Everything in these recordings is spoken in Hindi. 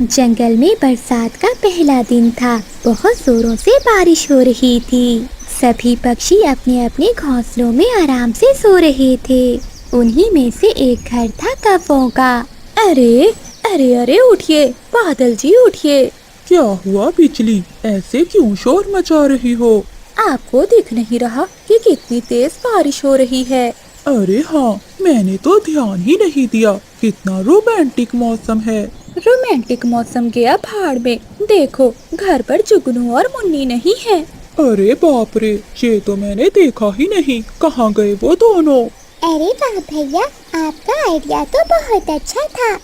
जंगल में बरसात का पहला दिन था। बहुत जोरों से बारिश हो रही थी। सभी पक्षी अपने अपने घोंसलों में आराम से सो रहे थे। उन्हीं में से एक घर था कौवों का। अरे अरे अरे उठिए बादल जी उठिए। क्या हुआ बिजली, ऐसे क्यों शोर मचा रही हो? आपको दिख नहीं रहा कि कितनी तेज बारिश हो रही है? अरे हाँ, मैंने तो ध्यान ही नहीं दिया। कितना रोमांटिक मौसम है। रोमांटिक मौसम गया भाड़ में। देखो घर पर जुगनू और मुन्नी नहीं है। अरे बाप रे, ये तो मैंने देखा ही नहीं। कहाँ गए वो दोनों? अरे वाह भैया, आपका आइडिया तो बहुत अच्छा था।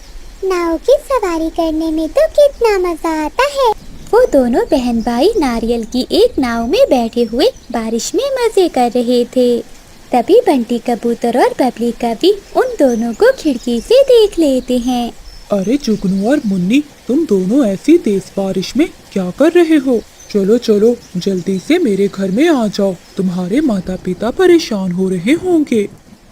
नाव की सवारी करने में तो कितना मजा आता है। वो दोनों बहन भाई नारियल की एक नाव में बैठे हुए बारिश में मजे कर रहे थे। तभी बंटी कबूतर और बबली कभी उन दोनों को खिड़की से देख लेते हैं। अरे जुगनू और मुन्नी, तुम दोनों ऐसी तेज बारिश में क्या कर रहे हो? चलो चलो जल्दी से मेरे घर में आ जाओ। तुम्हारे माता पिता परेशान हो रहे होंगे।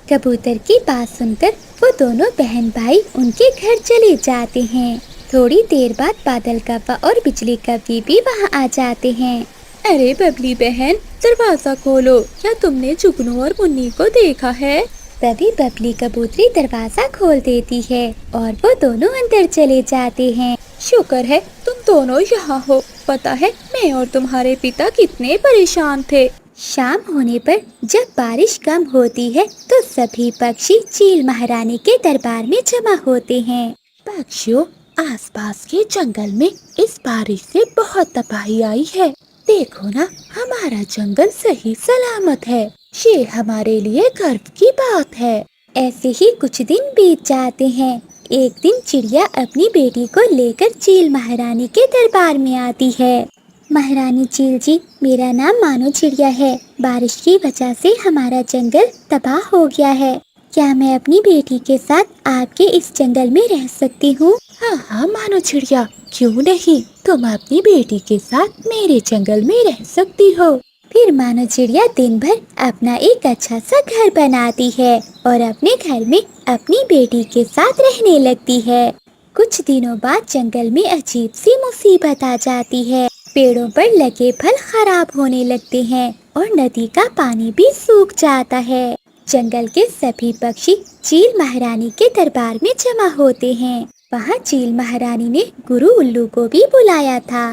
कबूतर की बात सुनकर वो दोनों बहन भाई उनके घर चले जाते हैं। थोड़ी देर बाद बादल कव्वा और बिजली कव्वी भी वहाँ आ जाते हैं। अरे बबली बहन, दरवाजा खोलो। क्या तुमने जुगनू और मुन्नी को देखा है? तभी बबली कबूतरी दरवाजा खोल देती है और वो दोनों अंदर चले जाते हैं। शुक्र है तुम दोनों यहाँ हो। पता है मैं और तुम्हारे पिता कितने परेशान थे। शाम होने पर जब बारिश कम होती है तो सभी पक्षी चील महारानी के दरबार में जमा होते हैं। पक्षियों, आसपास के जंगल में इस बारिश से बहुत तबाही आई है। देखो ना, हमारा जंगल सही सलामत है। ये हमारे लिए गर्व की बात है। ऐसे ही कुछ दिन बीत जाते हैं। एक दिन चिड़िया अपनी बेटी को लेकर चील महारानी के दरबार में आती है। महारानी चील जी, मेरा नाम मानो चिड़िया है। बारिश की वजह से हमारा जंगल तबाह हो गया है। क्या मैं अपनी बेटी के साथ आपके इस जंगल में रह सकती हूँ? हाँ हाँ मानो चिड़िया, क्यों नहीं। तुम अपनी बेटी के साथ मेरे जंगल में रह सकती हो। फिर मानो चिड़िया दिन भर अपना एक अच्छा सा घर बनाती है और अपने घर में अपनी बेटी के साथ रहने लगती है। कुछ दिनों बाद जंगल में अजीब सी मुसीबत आ जाती है। पेड़ों पर लगे फल खराब होने लगते हैं और नदी का पानी भी सूख जाता है। जंगल के सभी पक्षी चील महारानी के दरबार में जमा होते हैं। वहाँ चील महारानी ने गुरु उल्लू को भी बुलाया था।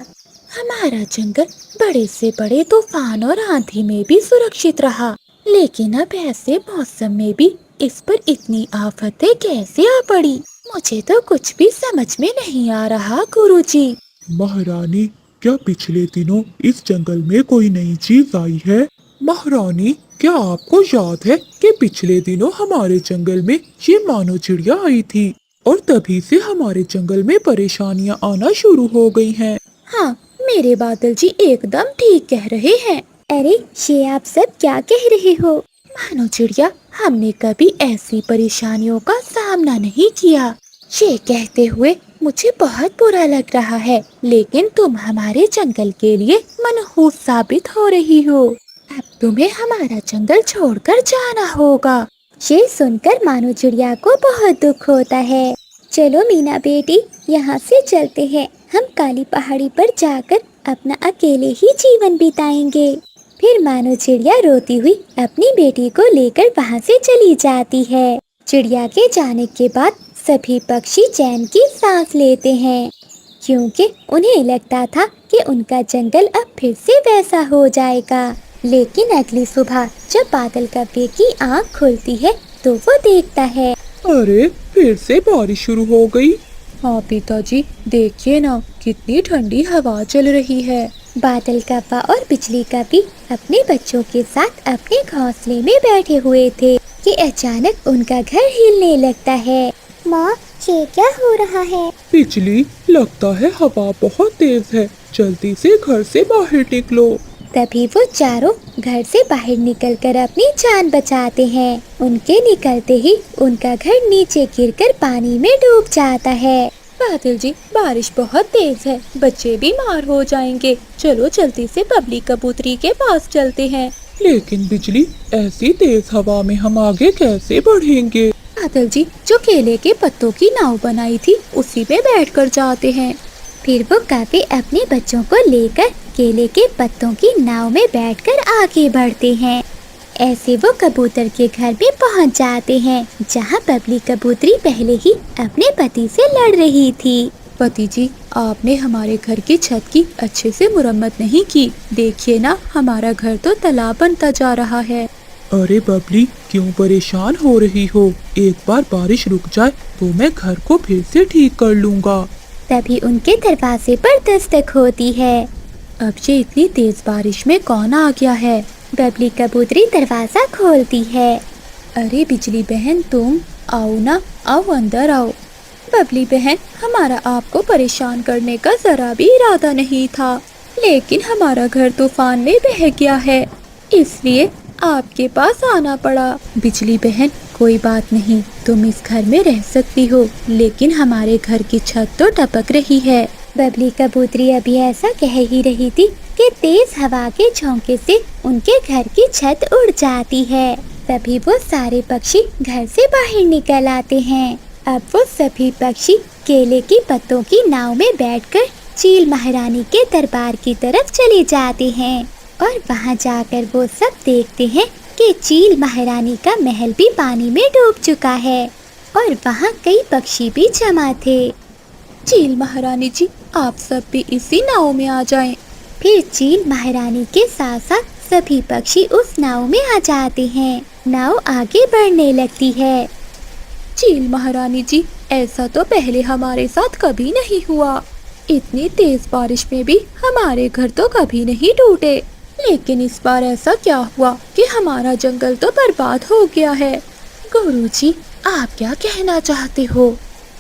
हमारा जंगल बड़े से बड़े तूफान और आंधी में भी सुरक्षित रहा, लेकिन अब ऐसे मौसम में भी इस पर इतनी आफतें कैसे आ पड़ी? मुझे तो कुछ भी समझ में नहीं आ रहा गुरुजी। महारानी, क्या पिछले दिनों इस जंगल में कोई नई चीज आई है? महारानी, क्या आपको याद है कि पिछले दिनों हमारे जंगल में ये मानो चिड़िया आई थी और तभी से हमारे जंगल में परेशानियां आना शुरू हो गई हैं। हाँ, मेरे बादल जी एकदम ठीक कह रहे हैं। अरे ये आप सब क्या कह रहे हो? मानो चिड़िया, हमने कभी ऐसी परेशानियों का सामना नहीं किया। ये कहते हुए मुझे बहुत बुरा लग रहा है, लेकिन तुम हमारे जंगल के लिए मनहूस साबित हो रही हो। अब तुम्हें हमारा जंगल छोड़कर जाना होगा। ये सुनकर मानो चिड़िया को बहुत दुख होता है। चलो मीना बेटी, यहाँ से चलते हैं। हम काली पहाड़ी पर जाकर अपना अकेले ही जीवन बिताएंगे। फिर मानो चिड़िया रोती हुई अपनी बेटी को लेकर वहाँ से चली जाती है। चिड़िया के जाने के बाद सभी पक्षी चैन की सांस लेते हैं, क्योंकि उन्हें लगता था कि उनका जंगल अब फिर से वैसा हो जाएगा। लेकिन अगली सुबह जब बादल कव्वे की आँख खुलती है तो वो देखता है, अरे फिर से बारिश शुरू हो गई। हाँ पिताजी, देखिए ना कितनी ठंडी हवा चल रही है। बादल कव्वा और बिजली कव्वी अपने बच्चों के साथ अपने घोंसले में बैठे हुए थे कि अचानक उनका घर हिलने लगता है। माँ, ये क्या हो रहा है? बिजली, लगता है हवा बहुत तेज है। जल्दी से घर से बाहर निकलो। तभी वो चारों घर से बाहर निकलकर अपनी जान बचाते हैं। उनके निकलते ही उनका घर नीचे गिरकर पानी में डूब जाता है। बादल जी, बारिश बहुत तेज है, बच्चे बीमार हो जाएंगे। चलो जल्दी से बबली कबूतरी के पास चलते हैं। लेकिन बिजली, ऐसी तेज हवा में हम आगे कैसे बढ़ेंगे? बादल जी जो केले के पत्तों की नाव बनाई थी उसी पे बैठकर जाते हैं। फिर वो कौवे अपने बच्चों को लेकर केले के पत्तों की नाव में बैठकर आगे बढ़ते हैं। ऐसे वो कबूतर के घर में पहुंच जाते हैं, जहां बबली कबूतरी पहले ही अपने पति से लड़ रही थी। पति जी, आपने हमारे घर की छत की अच्छे से मुरम्मत नहीं की। देखिए ना, हमारा घर तो तालाब बनता जा रहा है। अरे बबली, क्यों परेशान हो रही हो? एक बार बारिश रुक जाए तो मैं घर को फिर से ठीक कर लूँगा। तभी उनके दरवाजे पर दस्तक होती है। अब ये इतनी तेज बारिश में कौन आ गया है? बबली कबूतरी दरवाजा खोलती है। अरे बिजली बहन, तुम आओ ना, आओ अंदर आओ। बबली बहन, हमारा आपको परेशान करने का जरा भी इरादा नहीं था, लेकिन हमारा घर तूफान में बह गया है, इसलिए आपके पास आना पड़ा। बिजली बहन, कोई बात नहीं, तुम इस घर में रह सकती हो, लेकिन हमारे घर की छत तो टपक रही है। बबली कबूतरी अभी ऐसा कह ही रही थी कि तेज हवा के झोंके से उनके घर की छत उड़ जाती है। तभी वो सारे पक्षी घर से बाहर निकल आते हैं। अब वो सभी पक्षी केले की पत्तों की नाव में बैठकर चील महारानी के दरबार की तरफ चले जाते हैं और वहाँ जाकर वो सब देखते हैं कि चील महारानी का महल भी पानी में डूब चुका है और वहाँ कई पक्षी भी जमा थे। चील महारानी जी, आप सब भी इसी नाव में आ जाएं। फिर चील महारानी के साथ साथ सभी पक्षी उस नाव में आ जाते हैं। नाव आगे बढ़ने लगती है। चील महारानी जी, ऐसा तो पहले हमारे साथ कभी नहीं हुआ। इतनी तेज बारिश में भी हमारे घर तो कभी नहीं टूटे, लेकिन इस बार ऐसा क्या हुआ कि हमारा जंगल तो बर्बाद हो गया है। गुरुजी, आप क्या कहना चाहते हो?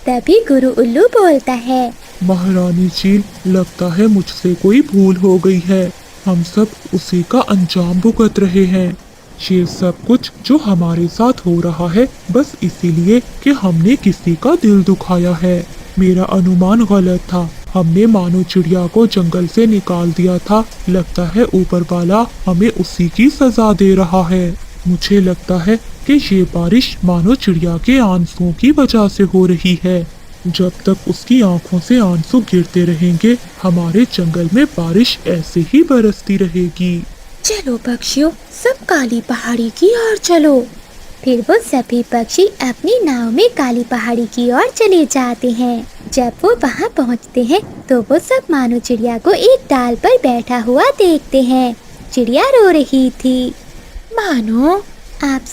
तभी गुरु उल्लू बोलता है, महारानी चील, लगता है मुझसे कोई भूल हो गई है। हम सब उसी का अंजाम भुगत रहे हैं। ये सब कुछ जो हमारे साथ हो रहा है बस इसीलिए कि हमने किसी का दिल दुखाया है। मेरा अनुमान गलत था। हमने मानो चिड़िया को जंगल से निकाल दिया था। लगता है ऊपर वाला हमें उसी की सजा दे रहा है। मुझे लगता है कि ये बारिश मानो चिड़िया के आंसुओं की वजह से हो रही है। जब तक उसकी आंखों से आंसू गिरते रहेंगे, हमारे जंगल में बारिश ऐसे ही बरसती रहेगी। चलो पक्षियों, सब काली पहाड़ी की ओर चलो। फिर वो सभी पक्षी अपनी नाव में काली पहाड़ी की ओर चले जाते हैं। जब वो वहाँ पहुँचते हैं तो वो सब मानो चिड़िया को एक डाल पर बैठा हुआ देखते हैं। चिड़िया रो रही थी। मानो, आप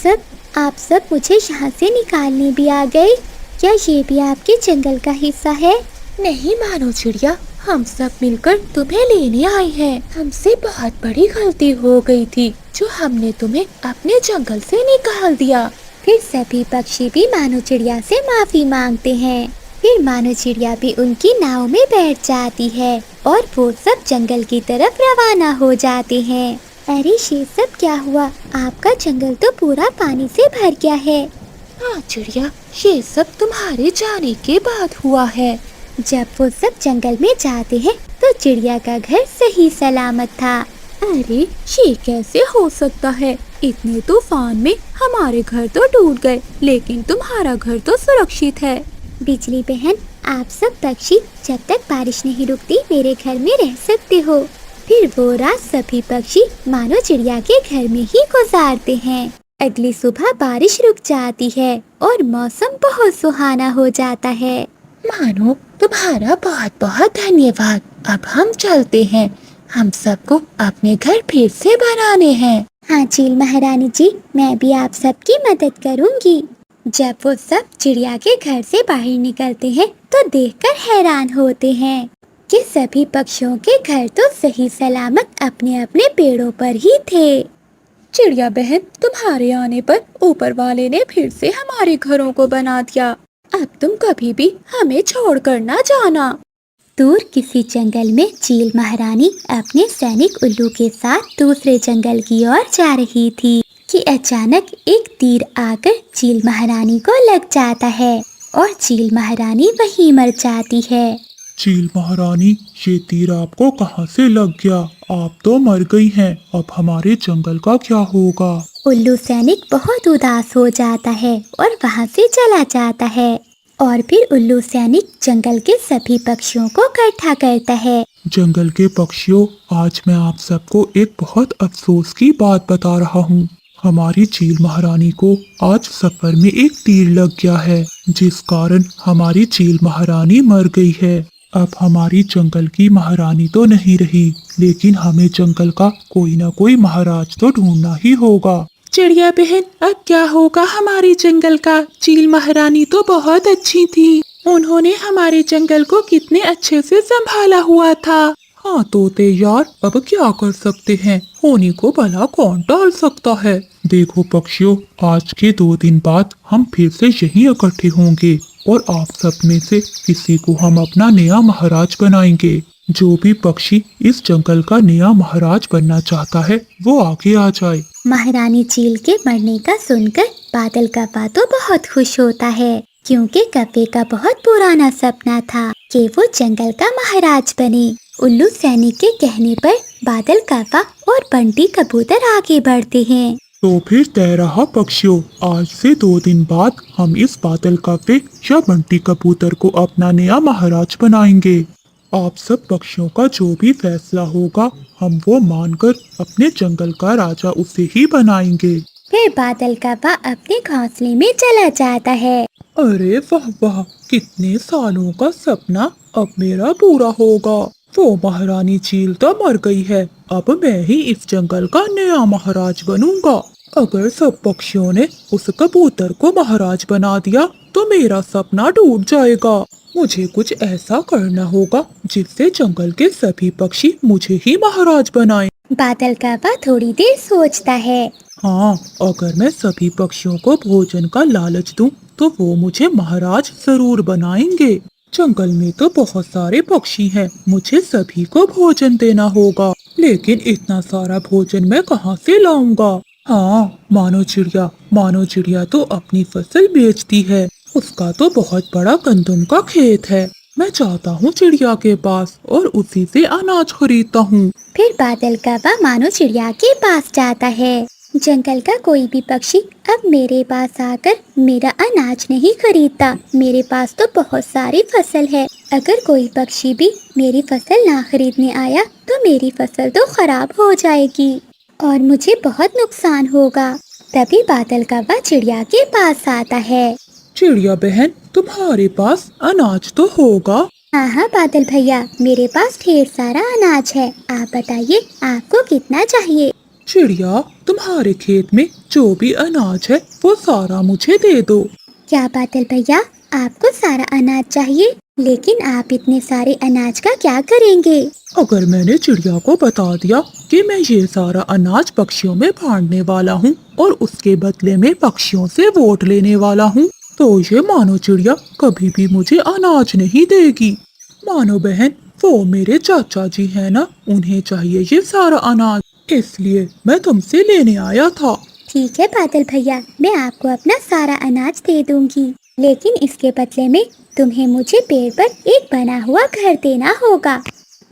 सब मुझे यहाँ से निकालने भी आ गए। क्या ये भी आपके जंगल का हिस्सा है? नहीं मानो चिड़िया, हम सब मिलकर तुम्हें लेने आए हैं। हमसे बहुत बड़ी गलती हो गई थी जो हमने तुम्हें अपने जंगल से निकाल दिया। फिर सभी पक्षी भी मानो चिड़िया से माफी मांगते हैं। फिर मानो चिड़िया भी उनकी नाव में बैठ जाती है और वो सब जंगल की तरफ रवाना हो जाते हैं। अरे ये सब क्या हुआ? आपका जंगल तो पूरा पानी से भर गया है। हाँ चिड़िया, ये सब तुम्हारे जाने के बाद हुआ है। जब वो सब जंगल में जाते हैं तो चिड़िया का घर सही सलामत था। अरे ये कैसे हो सकता है? इतने तूफान में हमारे घर तो टूट गए, लेकिन तुम्हारा घर तो सुरक्षित है। बिजली बहन, आप सब पक्षी जब तक बारिश नहीं रुकती मेरे घर में रह सकते हो। फिर वो रात सभी पक्षी मानो चिड़िया के घर में ही गुजारते हैं। अगली सुबह बारिश रुक जाती है और मौसम बहुत सुहाना हो जाता है। मानो, तुम्हारा बहुत बहुत धन्यवाद। अब हम चलते हैं। हम सबको अपने घर फिर से बनाने हैं। हाँ चील महारानी जी, मैं भी आप सबकी मदद करूँगी। जब वो सब चिड़िया के घर से बाहर निकलते हैं तो देखकर हैरान होते हैं कि सभी पक्षियों के घर तो सही सलामत अपने अपने पेड़ों पर ही थे। चिड़िया बहन, तुम्हारे आने पर ऊपर वाले ने फिर से हमारे घरों को बना दिया। अब तुम कभी भी हमें छोड़कर ना जाना। दूर किसी जंगल में चील महारानी अपने सैनिक उल्लू के साथ दूसरे जंगल की ओर जा रही थी कि अचानक एक तीर आकर चील महारानी को लग जाता है और चील महारानी वहीं मर जाती है। चील महारानी, ये तीर आपको कहाँ से लग गया? आप तो मर गई हैं। अब हमारे जंगल का क्या होगा? उल्लू सैनिक बहुत उदास हो जाता है और वहाँ से चला जाता है। और फिर उल्लू सैनिक जंगल के सभी पक्षियों को इकट्ठा करता है। जंगल के पक्षियों, आज मैं आप सबको एक बहुत अफसोस की बात बता रहा हूँ। हमारी चील महारानी को आज सफर में एक तीर लग गया है, जिस कारण हमारी चील महारानी मर गई है। अब हमारी जंगल की महारानी तो नहीं रही, लेकिन हमें जंगल का कोई ना कोई महाराज तो ढूंढना ही होगा। चिड़िया बहन, अब क्या होगा हमारे जंगल का? चील महारानी तो बहुत अच्छी थी, उन्होंने हमारे जंगल को कितने अच्छे से संभाला हुआ था। हाँ तोते यार, अब क्या कर सकते हैं, होने को भला कौन टाल सकता है। देखो पक्षियों, आज के 2 दिन बाद हम फिर से यहीं इकट्ठे होंगे और आप सब में से किसी को हम अपना नया महाराज बनाएंगे। जो भी पक्षी इस जंगल का नया महाराज बनना चाहता है वो आगे आ जाए। महारानी चील के मरने का सुनकर बादल कव्वा तो बहुत खुश होता है, क्योंकि कव्वे का बहुत पुराना सपना था कि वो जंगल का महाराज बने। उल्लू सैनिक के कहने पर बादल कव्वा और बंटी कबूतर आगे बढ़ते हैं। तो फिर तय रहा पक्षियों, आज से 2 दिन बाद हम इस बादल कव्वे या बंटी कबूतर को अपना नया महाराज बनाएंगे। आप सब पक्षियों का जो भी फैसला होगा हम वो मानकर अपने जंगल का राजा उसे ही बनाएंगे। फिर बादल कव्वा अपने घोंसले में चला जाता है। अरे वाह वाह, कितने सालों का सपना अब मेरा पूरा होगा। वो महारानी चील तो मर गई है, अब मैं ही इस जंगल का नया महाराज बनूंगा। अगर सब पक्षियों ने उस कबूतर को महाराज बना दिया तो मेरा सपना टूट जाएगा। मुझे कुछ ऐसा करना होगा जिससे जंगल के सभी पक्षी मुझे ही महाराज बनाएं। बादल कव्वा थोड़ी देर सोचता है। हाँ, अगर मैं सभी पक्षियों को भोजन का लालच दूं तो वो मुझे महाराज जरूर बनाएंगे। जंगल में तो बहुत सारे पक्षी हैं, मुझे सभी को भोजन देना होगा, लेकिन इतना सारा भोजन मैं कहाँ से लाऊंगा। हाँ, मानो चिड़िया तो अपनी फसल बेचती है, उसका तो बहुत बड़ा गंदम का खेत है। मैं जाता हूँ चिड़िया के पास और उसी से अनाज खरीदता हूँ। फिर बादल कव्वा मानो चिड़िया के पास जाता है। जंगल का कोई भी पक्षी अब मेरे पास आकर मेरा अनाज नहीं खरीदता। मेरे पास तो बहुत सारी फसल है, अगर कोई पक्षी भी मेरी फसल ना खरीदने आया तो मेरी फसल तो खराब हो जाएगी और मुझे बहुत नुकसान होगा। तभी बादल कव्वा चिड़िया के पास आता है। चिड़िया बहन, तुम्हारे पास अनाज तो होगा? हाँ हाँ बादल भैया, मेरे पास ढेर सारा अनाज है। आप बताइए आपको कितना चाहिए? चिड़िया, तुम्हारे खेत में जो भी अनाज है वो सारा मुझे दे दो। क्या बादल भैया, आपको सारा अनाज चाहिए? लेकिन आप इतने सारे अनाज का क्या करेंगे? अगर मैंने चिड़िया को बता दिया कि मैं ये सारा अनाज पक्षियों में बांटने वाला हूँ और उसके बदले में पक्षियों से वोट लेने वाला हूँ, तो ये मानो चिड़िया कभी भी मुझे अनाज नहीं देगी। मानो बहन, वो मेरे चाचा जी है ना, उन्हें चाहिए ये सारा अनाज, इसलिए मैं तुमसे लेने आया था। ठीक है बादल भैया, मैं आपको अपना सारा अनाज दे दूंगी, लेकिन इसके बदले में तुम्हें मुझे पेड़ पर एक बना हुआ घर देना होगा।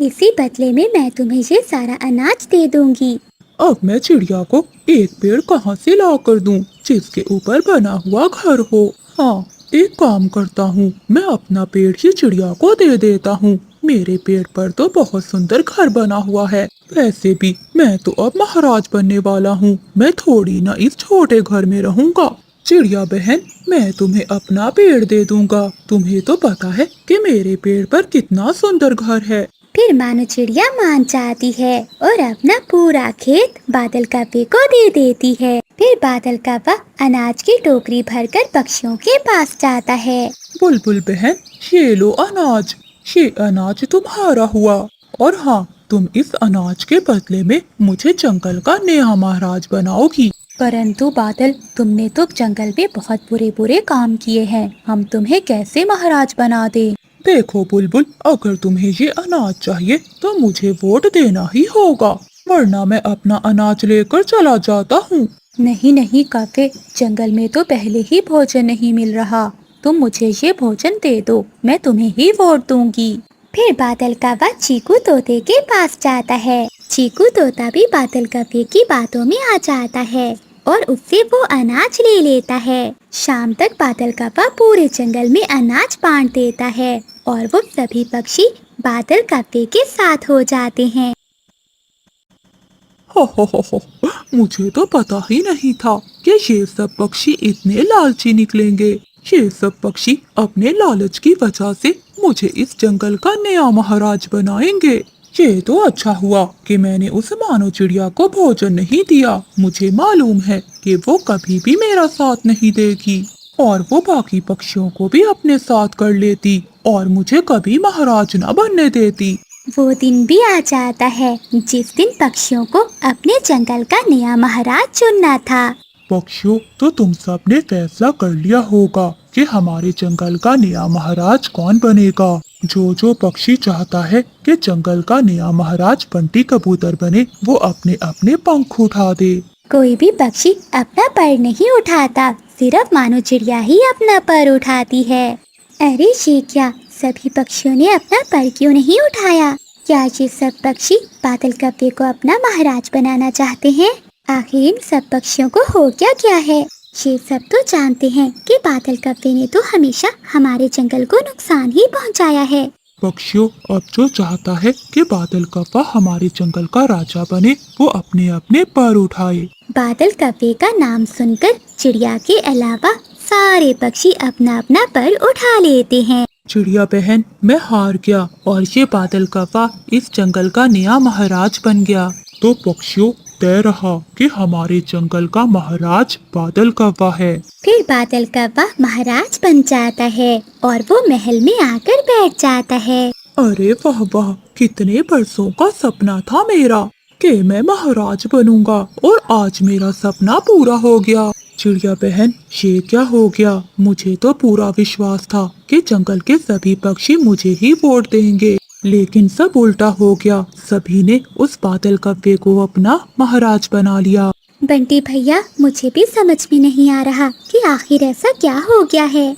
इसी बदले में मैं तुम्हें ये सारा अनाज दे दूंगी। अब मैं चिड़िया को एक पेड़ कहाँ से ला कर दूं जिसके ऊपर बना हुआ घर हो। हाँ, एक काम करता हूँ, मैं अपना पेड़ ही चिड़िया को दे देता हूँ। मेरे पेड़ पर तो बहुत सुंदर घर बना हुआ है। वैसे भी मैं तो अब महाराज बनने वाला हूँ, मैं थोड़ी ना इस छोटे घर में रहूंगा। चिड़िया बहन, मैं तुम्हें अपना पेड़ दे दूंगा। तुम्हें तो पता है कि मेरे पेड़ पर कितना सुंदर घर है। फिर मानो चिड़िया मान जाती है और अपना पूरा खेत बादल कव्वे को दे देती है। फिर बादल कव्वा अनाज की टोकरी भरकर पक्षियों के पास जाता है। बुलबुल बहन, ये लो अनाज, ये अनाज तुम्हारा हुआ। और हाँ, तुम इस अनाज के बदले में मुझे जंगल का नया महाराज बनाओगी। परंतु बादल, तुमने तो जंगल में बहुत बुरे बुरे काम किए हैं, हम तुम्हें कैसे महाराज बना दें? देखो बुलबुल, अगर तुम्हें ये अनाज चाहिए तो मुझे वोट देना ही होगा, वरना मैं अपना अनाज लेकर चला जाता हूँ। नहीं नहीं कव्वे, जंगल में तो पहले ही भोजन नहीं मिल रहा, तुम मुझे ये भोजन दे दो, मैं तुम्हें ही वोट दूंगी। फिर बादल कव्वा चीकू तोते के पास जाता है। चीकू तोता भी बादल कव्वे की बातों में आ जाता है। और उससे वो अनाज ले लेता है। शाम तक बादल कव्वा पूरे जंगल में अनाज बांट देता है और वो सभी पक्षी बादल कव्वे के साथ हो जाते हैं। हो, मुझे तो पता ही नहीं था कि ये सब पक्षी इतने लालची निकलेंगे। ये सब पक्षी अपने लालच की वजह से मुझे इस जंगल का नया महाराज बनाएंगे। ये तो अच्छा हुआ कि मैंने उस मानो चिड़िया को भोजन नहीं दिया। मुझे मालूम है कि वो कभी भी मेरा साथ नहीं देगी और वो बाकी पक्षियों को भी अपने साथ कर लेती और मुझे कभी महाराज न बनने देती। वो दिन भी आ जाता है जिस दिन पक्षियों को अपने जंगल का नया महाराज चुनना था। पक्षियों, तो तुम सब ने फैसला कर लिया होगा कि हमारे जंगल का नया महाराज कौन बनेगा। जो पक्षी चाहता है कि जंगल का नया महाराज बंटी कबूतर बने, वो अपने अपने पंख उठा दे। कोई भी पक्षी अपना पर नहीं उठाता, सिर्फ मानो चिड़िया ही अपना पर उठाती है। अरे ये क्या, सभी पक्षियों ने अपना पर क्यों नहीं उठाया? क्या ये सब पक्षी बादल कव्वे को अपना महाराज बनाना चाहते हैं? आखिर इन सब पक्षियों को हो क्या है? ये सब तो जानते हैं कि बादल कव्वे ने तो हमेशा हमारे जंगल को नुकसान ही पहुंचाया है। पक्षियों, अब जो चाहता है कि बादल कव्वा हमारे जंगल का राजा बने, वो अपने अपने पर उठाए। बादल कव्वे का नाम सुनकर चिड़िया के अलावा सारे पक्षी अपना अपना पर उठा लेते हैं। चिड़िया बहन, मैं हार गया और ये बादल कव्वा इस जंगल का नया महाराज बन गया। तो पक्षियों, तय रहा कि हमारे जंगल का महाराज बादल कव्वा है। फिर बादल कव्वा महाराज बन जाता है और वो महल में आकर बैठ जाता है। अरे वाह वाह, कितने बरसों का सपना था मेरा कि मैं महाराज बनूंगा और आज मेरा सपना पूरा हो गया। चिड़िया बहन, ये क्या हो गया? मुझे तो पूरा विश्वास था कि जंगल के सभी पक्षी मुझे ही वोट देंगे, लेकिन सब उल्टा हो गया। सभी ने उस बादल कव्वे को अपना महाराज बना लिया। बंटी भैया, मुझे भी समझ में नहीं आ रहा कि आखिर ऐसा क्या हो गया है।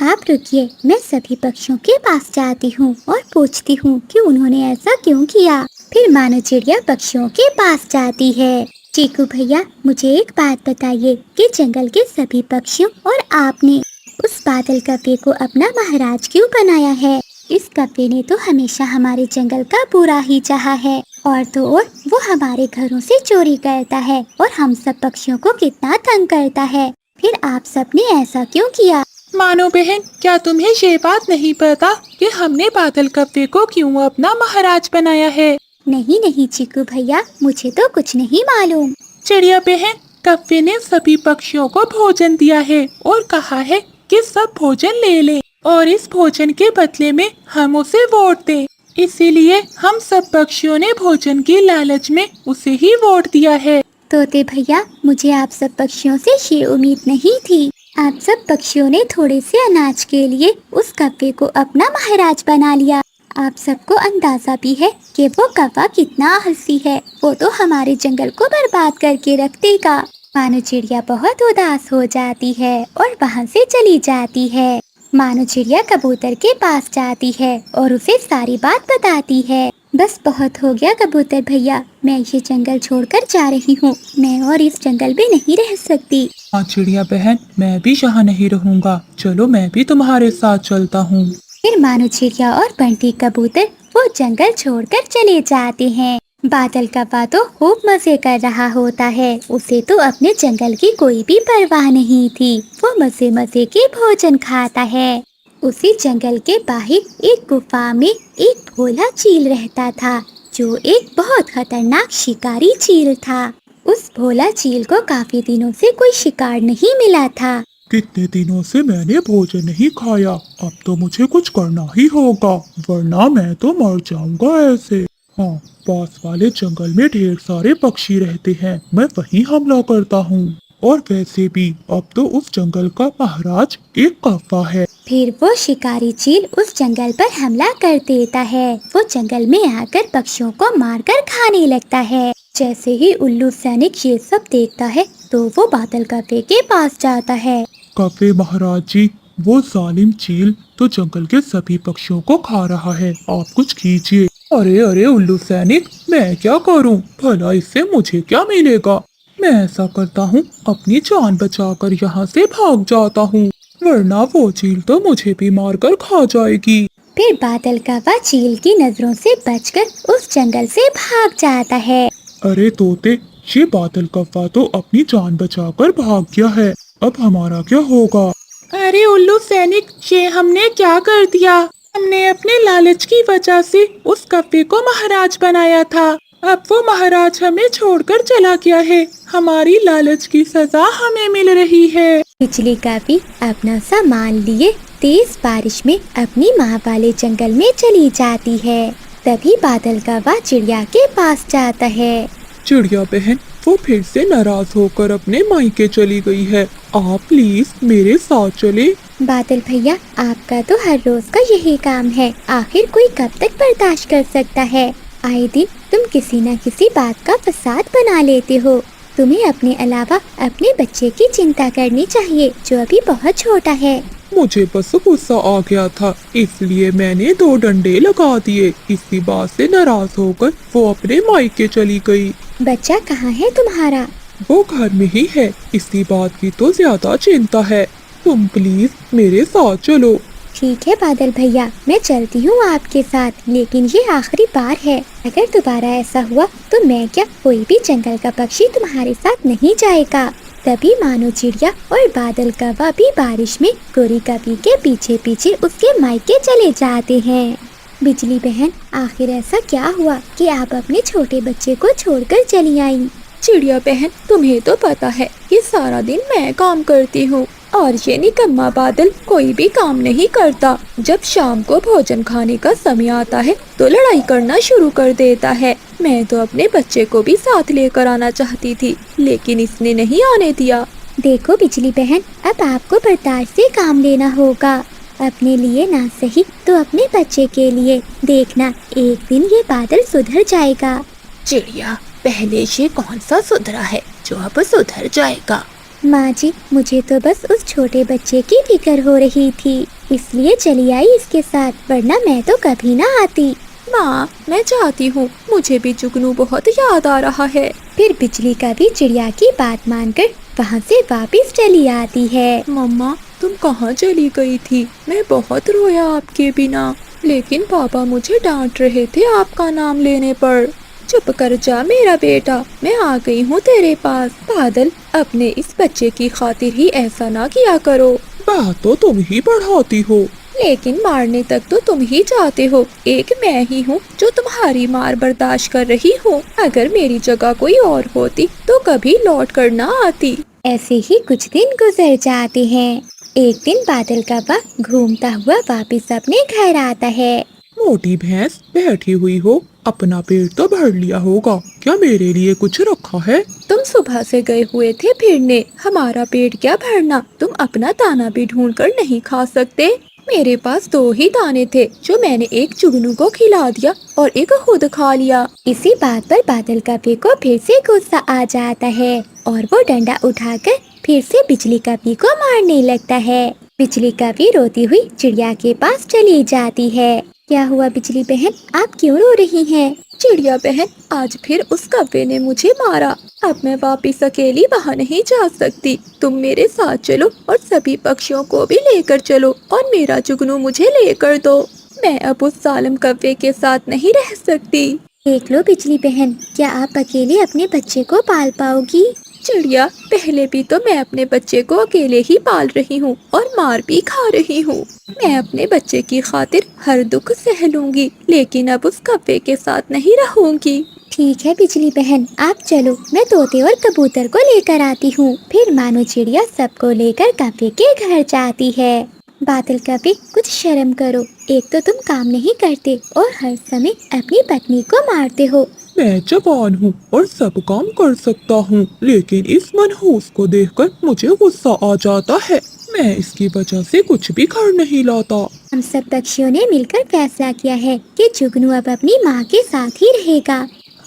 आप रुकिए, मैं सभी पक्षियों के पास जाती हूँ और पूछती हूँ कि उन्होंने ऐसा क्यों किया। फिर मानो चिड़िया पक्षियों के पास जाती है। चीकू भैया, मुझे एक बात बताइए कि जंगल के सभी पक्षियों और आपने उस बादल कव्वे को अपना महाराज क्यों बनाया है? इस कव्वे ने तो हमेशा हमारे जंगल का बुरा ही चाहा है और तो और वो हमारे घरों से चोरी करता है और हम सब पक्षियों को कितना तंग करता है। फिर आप सब ने ऐसा क्यों किया? मानो बहन, क्या तुम्हें ये बात नहीं पता कि हमने बादल कव्वे को क्यों अपना महाराज बनाया है? नहीं नहीं चीकू भैया, मुझे तो कुछ नहीं मालूम। चिड़िया बहन, कव्वे ने सभी पक्षियों को भोजन दिया है और कहा है कि सब भोजन ले लें और इस भोजन के बदले में हम उसे वोट दें। इसीलिए हम सब पक्षियों ने भोजन की लालच में उसे ही वोट दिया है। तोते भैया, मुझे आप सब पक्षियों से ये उम्मीद नहीं थी। आप सब पक्षियों ने थोड़े से अनाज के लिए उस कव्वे को अपना महाराज बना लिया। आप सबको अंदाजा भी है कि वो कव्वा कितना आलसी है। वो तो हमारे जंगल को बर्बाद करके रख देगा। मानो चिड़िया बहुत उदास हो जाती है और वहाँ से चली जाती है। मानो चिड़िया कबूतर के पास जाती है और उसे सारी बात बताती है। बस बहुत हो गया कबूतर भैया, मैं ये जंगल छोड़कर जा रही हूँ। मैं और इस जंगल में नहीं रह सकती। हाँ चिड़िया बहन, मैं भी यहाँ नहीं रहूँगा। चलो मैं भी तुम्हारे साथ चलता हूँ। फिर मानो चिड़िया और बंटी कबूतर वो जंगल छोड़कर चले जाते हैं। बादल कव्वा तो खूब मजे कर रहा होता है। उसे तो अपने जंगल की कोई भी परवाह नहीं थी। वो मजे मजे के भोजन खाता है। उसी जंगल के बाहर एक गुफा में एक भोला चील रहता था, जो एक बहुत खतरनाक शिकारी चील था। उस भोला चील को काफी दिनों से कोई शिकार नहीं मिला था। कितने दिनों से मैंने भोजन नहीं खाया, अब तो मुझे कुछ करना ही होगा, वरना मैं तो मर जाऊंगा ऐसे। हाँ, पास वाले जंगल में ढेर सारे पक्षी रहते हैं, मैं वहीं हमला करता हूँ। और वैसे भी अब तो उस जंगल का महाराज एक कव्वा है। फिर वो शिकारी चील उस जंगल पर हमला कर देता है। वो जंगल में आकर पक्षियों को मारकर खाने लगता है। जैसे ही उल्लू सैनिक ये सब देखता है तो वो बादल कव्वे के पास जाता है। कव्वे महाराज जी, वो जालिम चील तो जंगल के सभी पक्षियों को खा रहा है, आप कुछ कीजिए। अरे अरे उल्लू सैनिक, मैं क्या करूं? भला इससे मुझे क्या मिलेगा? मैं ऐसा करता हूँ, अपनी जान बचाकर यहाँ से भाग जाता हूँ, वरना वो चील तो मुझे भी मारकर खा जाएगी। फिर बादल कौवा चील की नजरों से बचकर उस जंगल से भाग जाता है। अरे तोते, ये बादल कौवा तो अपनी जान बचाकर भाग गया है, अब हमारा क्या होगा? अरे उल्लू सैनिक, ये हमने क्या कर दिया? हमने अपने लालच की वजह से उस कौवे को महाराज बनाया था। अब वो महाराज हमें छोड़कर चला गया है। हमारी लालच की सजा हमें मिल रही है। बिजली कौवी अपना सामान लिए तेज बारिश में अपनी माँ वाले जंगल में चली जाती है। तभी बादल कौवा चिड़िया के पास जाता है। चिड़िया बहन, वो फिर से नाराज होकर अपने मायके चली गई है, आप प्लीज मेरे साथ चले। बादल भैया, आपका तो हर रोज का यही काम है, आखिर कोई कब तक बर्दाश्त कर सकता है? आए दिन तुम किसी न किसी बात का फसाद बना लेते हो। तुम्हें अपने अलावा अपने बच्चे की चिंता करनी चाहिए, जो अभी बहुत छोटा है। मुझे बस गुस्सा आ गया था, इसलिए मैंने 2 डंडे लगा दिए। इसी बात से नाराज होकर वो अपने मायके चली गई। बच्चा कहाँ है तुम्हारा? वो घर में ही है, इसी बात की तो ज्यादा चिंता है। तुम प्लीज मेरे साथ चलो। ठीक है बादल भैया, मैं चलती हूँ आपके साथ, लेकिन ये आखिरी बार है। अगर दोबारा ऐसा हुआ तो मैं क्या, कोई भी जंगल का पक्षी तुम्हारे साथ नहीं जाएगा। तभी मानो चिड़िया और बादल कौवा भी बारिश में गोरी कौवी के पीछे पीछे उसके मायके चले जाते हैं। बिजली बहन, आखिर ऐसा क्या हुआ कि आप अपने छोटे बच्चे को छोड़कर चली आई? चिड़िया बहन, तुम्हें तो पता है कि सारा दिन मैं काम करती हूँ और ये निकम्मा बादल कोई भी काम नहीं करता। जब शाम को भोजन खाने का समय आता है तो लड़ाई करना शुरू कर देता है। मैं तो अपने बच्चे को भी साथ लेकर आना चाहती थी, लेकिन इसने नहीं आने दिया। देखो बिजली बहन, अब आपको बर्दाश्त से काम लेना होगा, अपने लिए ना सही तो अपने बच्चे के लिए। देखना, एक दिन ये बादल सुधर जाएगा। चिड़िया, पहले ये कौन सा सुधरा है जो अब सुधर जाएगा? माँ जी, मुझे तो बस उस छोटे बच्चे की फिक्र हो रही थी, इसलिए चली आई इसके साथ, वरना मैं तो कभी ना आती। माँ, मैं चाहती हूँ, मुझे भी जुगनू बहुत याद आ रहा है। फिर बिजली कौवी चिड़िया की बात मानकर वहाँ से वापस चली आती है। मम्मा, तुम कहाँ चली गई थी? मैं बहुत रोया आपके बिना, लेकिन पापा मुझे डांट रहे थे आपका नाम लेने पर। चुप कर जा मेरा बेटा, मैं आ गई हूँ तेरे पास। बादल, अपने इस बच्चे की खातिर ही ऐसा ना किया करो। बात तो तुम ही बढ़ाती हो। लेकिन मारने तक तो तुम ही जाते हो। एक मैं ही हूँ जो तुम्हारी मार बर्दाश्त कर रही हूँ। अगर मेरी जगह कोई और होती तो कभी लौट कर ना आती। ऐसे ही कुछ दिन गुजर जाते हैं। एक दिन बादल कौवा घूमता हुआ वापस अपने घर आता है। मोटी भैंस बैठी हुई हो, अपना पेट तो भर लिया होगा, क्या मेरे लिए कुछ रखा है? तुम सुबह से गए हुए थे फिरने, हमारा पेट क्या भरना? तुम अपना दाना भी ढूंढ कर नहीं खा सकते? मेरे पास 2 ही दाने थे, जो मैंने एक चुगनू को खिला दिया और एक खुद खा लिया। इसी बात पर बादल कौवे को फिर से गुस्सा आ जाता है और वो डंडा उठाकर फिर से बिजली कौवी को मारने लगता है। बिजली कौवी रोती हुई चिड़िया के पास चली जाती है। क्या हुआ बिजली बहन, आप क्यों रो रही हैं? चिड़िया बहन, आज फिर उस कौवे ने मुझे मारा। अब मैं वापिस अकेली वहाँ नहीं जा सकती। तुम मेरे साथ चलो और सभी पक्षियों को भी लेकर चलो और मेरा जुगनू मुझे लेकर दो। मैं अब उस जालिम कौवे के साथ नहीं रह सकती। देख लो बिजली बहन, क्या आप अकेले अपने बच्चे को पाल पाओगी? चिड़िया, पहले भी तो मैं अपने बच्चे को अकेले ही पाल रही हूँ और मार भी खा रही हूँ। मैं अपने बच्चे की खातिर हर दुख सह लूंगी, लेकिन अब उस कौवे के साथ नहीं रहूंगी। ठीक है बिजली बहन, आप चलो, मैं तोते और कबूतर को लेकर आती हूँ। फिर मानो चिड़िया सबको लेकर कौवे के घर जाती है। बादल कौवे, कुछ शर्म करो, एक तो तुम काम नहीं करते और हर समय अपनी पत्नी को मारते हो। मैं जवान हूँ और सब काम कर सकता हूँ, लेकिन इस मनहूस को देखकर मुझे गुस्सा आ जाता है। मैं इसकी वजह से कुछ भी कर नहीं लाता। हम सब पक्षियों ने मिलकर फैसला किया है कि जुगनू अब अपनी माँ के साथ ही रहेगा।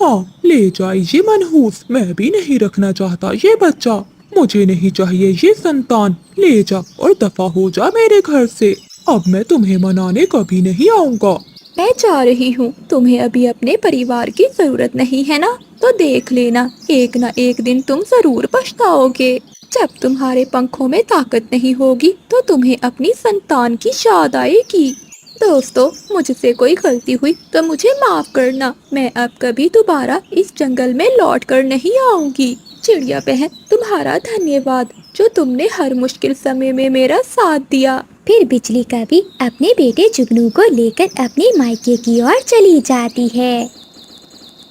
हाँ, ले जाइए मनहूस, मैं भी नहीं रखना चाहता ये बच्चा। मुझे नहीं चाहिए ये संतान, ले जा और दफा हो जा मेरे घर से। अब मैं तुम्हें मनाने कभी नहीं आऊँगा। मैं जा रही हूँ। तुम्हें अभी अपने परिवार की जरूरत नहीं है ना? तो देख लेना, एक ना एक दिन तुम जरूर पछताओगे। जब तुम्हारे पंखों में ताकत नहीं होगी तो तुम्हें अपनी संतान की याद आएगी। दोस्तों, मुझसे कोई गलती हुई तो मुझे माफ करना। मैं अब कभी दोबारा इस जंगल में लौट कर नहीं आऊंगी। चिड़िया बहन, तुम्हारा धन्यवाद जो तुमने हर मुश्किल समय में मेरा साथ दिया। फिर बिजली कभी अपने बेटे जुगनू को लेकर अपने मायके की ओर चली जाती है।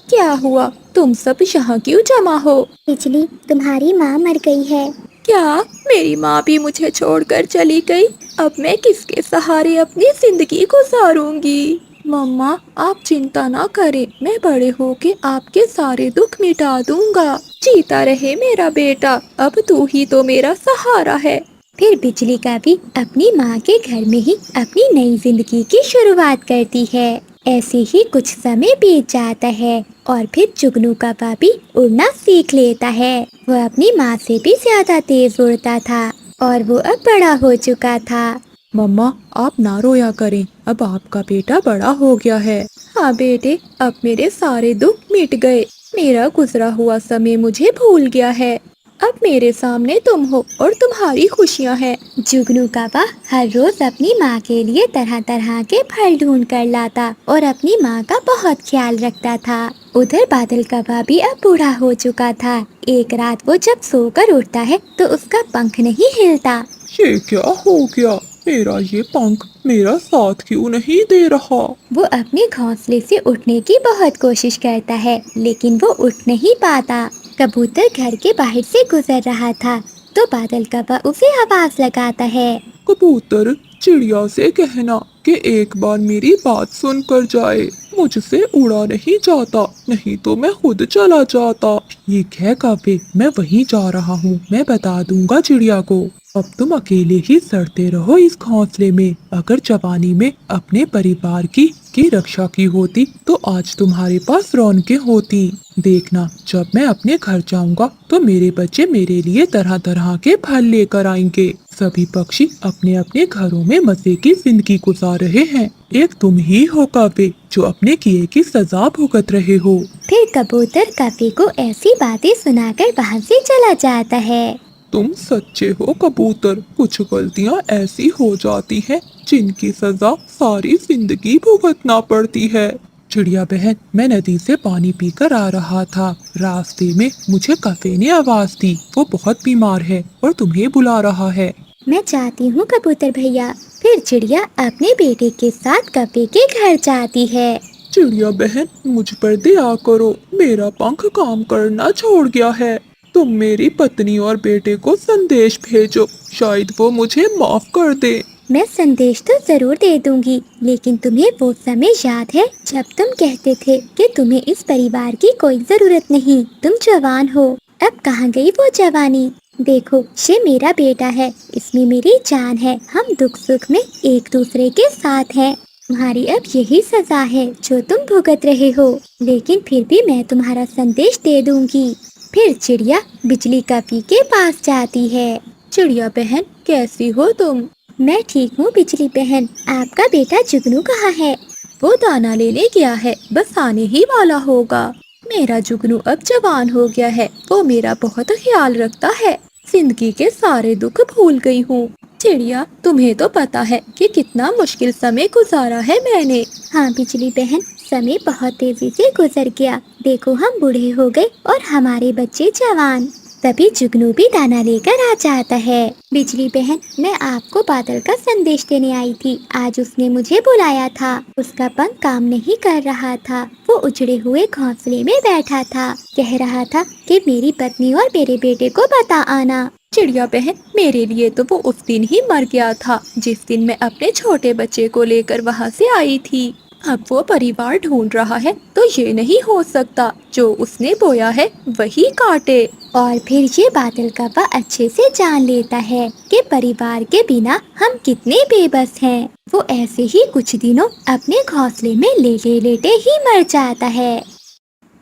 क्या हुआ? तुम सब यहाँ क्यों जमा हो? बिजली, तुम्हारी माँ मर गई है। क्या मेरी माँ भी मुझे छोड़कर चली गई? अब मैं किसके सहारे अपनी जिंदगी गुजारूंगी? मम्मा, आप चिंता ना करें, मैं बड़े होके आपके सारे दुख मिटा दूंगा। जीता रहे मेरा बेटा, अब तू ही तो मेरा सहारा है। फिर बिजली कभी अपनी माँ के घर में ही अपनी नई जिंदगी की शुरुआत करती है। ऐसे ही कुछ समय बीत जाता है और फिर जुगनू का भी उड़ना सीख लेता है। वह अपनी माँ से भी ज्यादा तेज उड़ता था और वो अब बड़ा हो चुका था। मम्मा, आप ना रोया करें, अब आपका बेटा बड़ा हो गया है। हाँ बेटे, अब मेरे सारे दुख मिट गए। मेरा गुजरा हुआ समय मुझे भूल गया है। अब मेरे सामने तुम हो और तुम्हारी खुशियाँ हैं। जुगनू काबा हर रोज अपनी माँ के लिए तरह तरह के फल ढूंढ कर लाता और अपनी माँ का बहुत ख्याल रखता था। उधर बादल काबा भी अब बूढ़ा हो चुका था। एक रात वो जब सोकर उठता है तो उसका पंख नहीं हिलता। ये क्या हो गया? मेरा ये पंख मेरा साथ क्यों नहीं दे रहा? वो अपने घोंसले से उठने की बहुत कोशिश करता है लेकिन वो उठ नहीं पाता। कबूतर घर के बाहर से गुजर रहा था तो बादल काबा उसे आवाज लगाता है। कबूतर, चिड़िया से कहना कि एक बार मेरी बात सुन कर जाए। मुझसे उड़ा नहीं जाता, नहीं तो मैं खुद चला जाता। ये कह काव्य, मैं वहीं जा रहा हूँ, मैं बता दूंगा चिड़िया को। अब तुम अकेले ही सड़ते रहो इस घोंसले में। अगर जवानी में अपने परिवार की रक्षा की होती तो आज तुम्हारे पास रौनकें होती। देखना, जब मैं अपने घर जाऊंगा तो मेरे बच्चे मेरे लिए तरह तरह के फल लेकर आएंगे। सभी पक्षी अपने अपने घरों में मजे की जिंदगी गुजार रहे हैं। एक तुम ही हो काव्य जो अपने किए की सजा भुगत रहे हो। फिर कबूतर काव्य को ऐसी बातें सुनाकर वहाँ से चला जाता है। तुम सच्चे हो कबूतर, कुछ गलतियाँ ऐसी हो जाती हैं जिनकी सजा सारी जिंदगी भुगतना पड़ती है। चिड़िया बहन, मैं नदी से पानी पीकर आ रहा था। रास्ते में मुझे कफे ने आवाज दी। वो बहुत बीमार है और तुम्हें बुला रहा है। मैं चाहती हूँ कबूतर भैया। फिर चिड़िया अपने बेटे के साथ कफे के घर जाती है। चिड़िया बहन, मुझ पर दया करो, मेरा पंख काम करना छोड़ गया है। तुम मेरी पत्नी और बेटे को संदेश भेजो, शायद वो मुझे माफ कर दे। मैं संदेश तो जरूर दे दूंगी, लेकिन तुम्हें वो समय याद है जब तुम कहते थे कि तुम्हें इस परिवार की कोई जरूरत नहीं, तुम जवान हो। अब कहाँ गई वो जवानी? देखो, ये मेरा बेटा है, इसमें मेरी जान है। हम दुख सुख में एक दूसरे के साथ हैं। तुम्हारी अब यही सजा है जो तुम भुगत रहे हो, लेकिन फिर भी मैं तुम्हारा संदेश दे दूंगी। फिर चिड़िया बिजली कपी के पास जाती है। चिड़िया बहन, कैसी हो तुम? मैं ठीक हूँ बिजली बहन। आपका बेटा जुगनू कहाँ है? वो दाना लेने गया है, बस आने ही वाला होगा। मेरा जुगनू अब जवान हो गया है, वो मेरा बहुत ख्याल रखता है। जिंदगी के सारे दुख भूल गई हूँ। चिड़िया, तुम्हें तो पता है कि कितना मुश्किल समय गुजारा है मैंने। हाँ बिजली बहन, समय बहुत तेजी से गुजर गया। देखो, हम बूढ़े हो गए और हमारे बच्चे जवान। तभी जुगनू भी दाना लेकर आ जाता है। बिजली बहन, मैं आपको बादल का संदेश देने आई थी। आज उसने मुझे बुलाया था। उसका पंख काम नहीं कर रहा था। वो उजड़े हुए घोंसले में बैठा था। कह रहा था कि मेरी पत्नी और मेरे बेटे को बता आना। चिड़िया बहन, मेरे लिए तो वो उस दिन ही मर गया था जिस दिन मैं अपने छोटे बच्चे को लेकर वहाँ से आई थी। अब वो परिवार ढूंढ रहा है तो ये नहीं हो सकता, जो उसने बोया है वही काटे। और फिर ये बादल काबा अच्छे से जान लेता है कि परिवार के बिना हम कितने बेबस हैं। वो ऐसे ही कुछ दिनों अपने घोंसले में लेटे लेटे ही मर जाता है।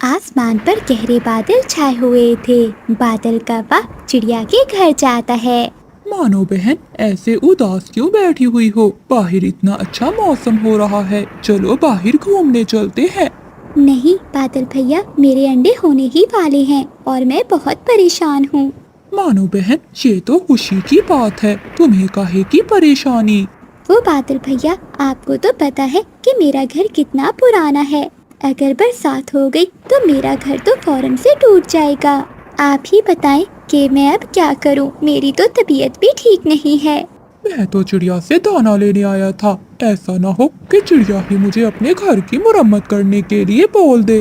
आसमान पर गहरे बादल छाए हुए थे। बादल काबा चिड़िया के घर जाता है। मानो बहन, ऐसे उदास क्यों बैठी हुई हो? बाहर इतना अच्छा मौसम हो रहा है, चलो बाहर घूमने चलते हैं। नहीं बादल भैया, मेरे अंडे होने ही वाले हैं और मैं बहुत परेशान हूँ। मानो बहन, ये तो खुशी की बात है, तुम्हें काहे की परेशानी? वो बादल भैया, आपको तो पता है कि मेरा घर कितना पुराना है। अगर बरसात हो गई तो मेरा घर तो फौरन से टूट जाएगा। आप ही बताएं कि मैं अब क्या करूं? मेरी तो तबीयत भी ठीक नहीं है। मैं तो चिड़िया से दाना लेने आया था, ऐसा ना हो कि चिड़िया ही मुझे अपने घर की मुरम्मत करने के लिए बोल दे।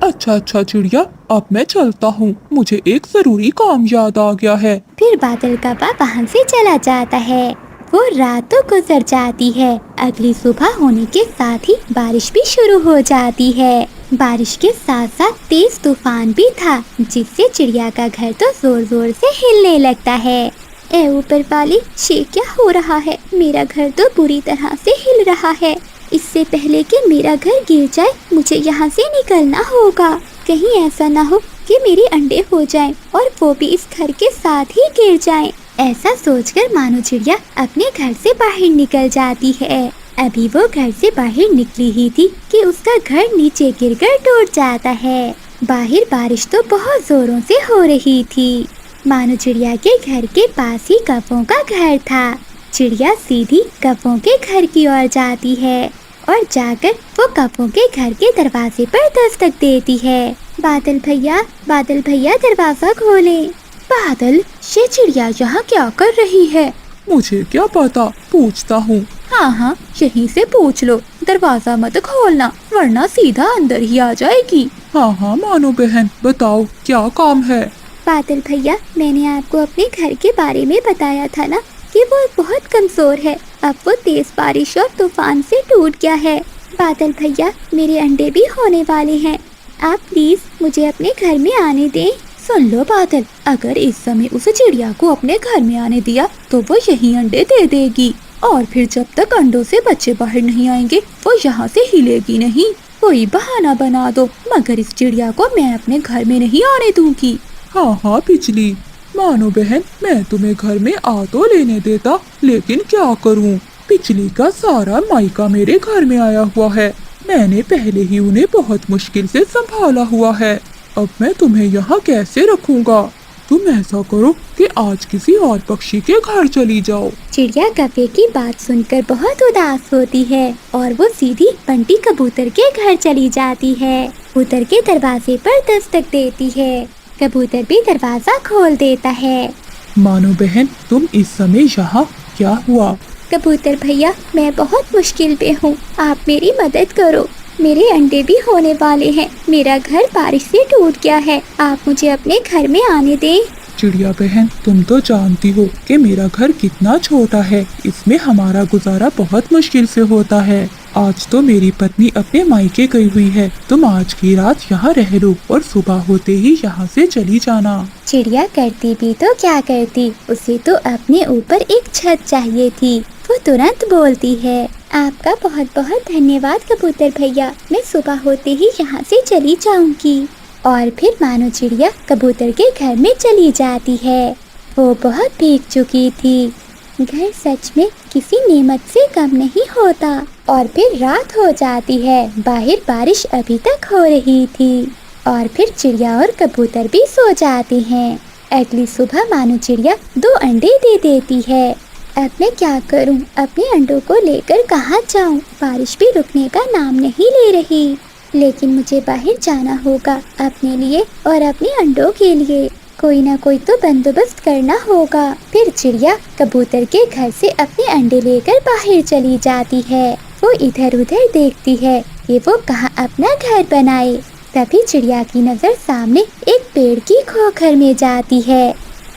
अच्छा चिड़िया, अब मैं चलता हूँ, मुझे एक जरूरी काम याद आ गया है। फिर बादल का बाप वहाँ से चला जाता है। वो रात तो गुजर जाती है। अगली सुबह होने के साथ ही बारिश भी शुरू हो जाती है। बारिश के साथ साथ तेज तूफान भी था, जिससे चिड़िया का घर तो जोर जोर से हिलने लगता है। ए ऊपर वाली, ये क्या हो रहा है? मेरा घर तो बुरी तरह से हिल रहा है। इससे पहले कि मेरा घर गिर जाए, मुझे यहाँ से निकलना होगा। कहीं ऐसा ना हो कि मेरे अंडे हो जाएं और वो भी इस घर के साथ ही गिर जाएं। ऐसा सोचकर मानो चिड़िया अपने घर से बाहर निकल जाती है। अभी वो घर से बाहर निकली ही थी कि उसका घर नीचे गिरकर टूट जाता है। बाहर बारिश तो बहुत जोरों से हो रही थी। मानो चिड़िया के घर के पास ही कौवों का घर था। चिड़िया सीधी कौवों के घर की ओर जाती है और जाकर वो कौवों के घर के दरवाजे पर दस्तक देती है। बादल भैया दरवाजा खोलें। बादल, ये चिड़िया यहाँ क्या कर रही है? मुझे क्या पता, पूछता हूँ। हाँ, यहीं से पूछ लो, दरवाजा मत खोलना वरना सीधा अंदर ही आ जाएगी। हाँ मानो बहन, बताओ क्या काम है? बादल भैया, मैंने आपको अपने घर के बारे में बताया था ना कि वो बहुत कमजोर है। अब वो तेज बारिश और तूफान से टूट गया है। बादल भैया, मेरे अंडे भी होने वाले हैं। आप प्लीज मुझे अपने घर में आने दें। सुन लो बादल, अगर इस समय उस चिड़िया को अपने घर में आने दिया तो वो यही अंडे दे देगी और फिर जब तक अंडों से बच्चे बाहर नहीं आएंगे वो यहाँ से हिलेगी नहीं। कोई बहाना बना दो, मगर इस चिड़िया को मैं अपने घर में नहीं आने दूंगी। हाँ पिछली। मानो बहन, मैं तुम्हें घर में आ तो लेने देता, लेकिन क्या करूँ? पिछली का सारा मायका मेरे घर में आया हुआ है। मैंने पहले ही उन्हें बहुत मुश्किल से संभाला हुआ है। अब मैं तुम्हें यहाँ कैसे रखूँगा? तुम ऐसा करो कि आज किसी और पक्षी के घर चली जाओ। चिड़िया कौवे की बात सुनकर बहुत उदास होती है और वो सीधी बंटी कबूतर के घर चली जाती है। कबूतर के दरवाजे पर दस्तक देती है। कबूतर भी दरवाजा खोल देता है। मानो बहन, तुम इस समय यहाँ? क्या हुआ? कबूतर भैया, मैं बहुत मुश्किल पे हूँ, आप मेरी मदद करो। मेरे अंडे भी होने वाले हैं। मेरा घर बारिश से टूट गया है। आप मुझे अपने घर में आने दें। चिड़िया बहन, तुम तो जानती हो कि मेरा घर कितना छोटा है। इसमें हमारा गुजारा बहुत मुश्किल से होता है। आज तो मेरी पत्नी अपने मायके गई हुई है। तुम आज की रात यहाँ रह लो और सुबह होते ही यहाँ से चली जाना। चिड़िया करती भी तो क्या करती, उसे तो अपने ऊपर एक छत चाहिए थी। वो तुरंत बोलती है, आपका बहुत बहुत धन्यवाद कबूतर भैया, मैं सुबह होते ही यहाँ से चली जाऊंगी। और फिर मानो चिड़िया कबूतर के घर में चली जाती है। वो बहुत भीग चुकी थी। घर सच में किसी नेमत से कम नहीं होता। और फिर रात हो जाती है। बाहर बारिश अभी तक हो रही थी और फिर चिड़िया और कबूतर भी सो जाते हैं। अगली सुबह मानो चिड़िया 2 अंडे दे देती है। अब मैं क्या करूं? अपने अंडों को लेकर कहाँ जाऊं? बारिश भी रुकने का नाम नहीं ले रही। लेकिन मुझे बाहर जाना होगा अपने लिए और अपने अंडों के लिए। कोई ना कोई तो बंदोबस्त करना होगा। फिर चिड़िया कबूतर के घर से अपने अंडे लेकर बाहर चली जाती है। वो इधर उधर देखती है कि वो कहाँ अपना घर बनाए। तभी चिड़िया की नजर सामने एक पेड़ की खोखर में जाती है।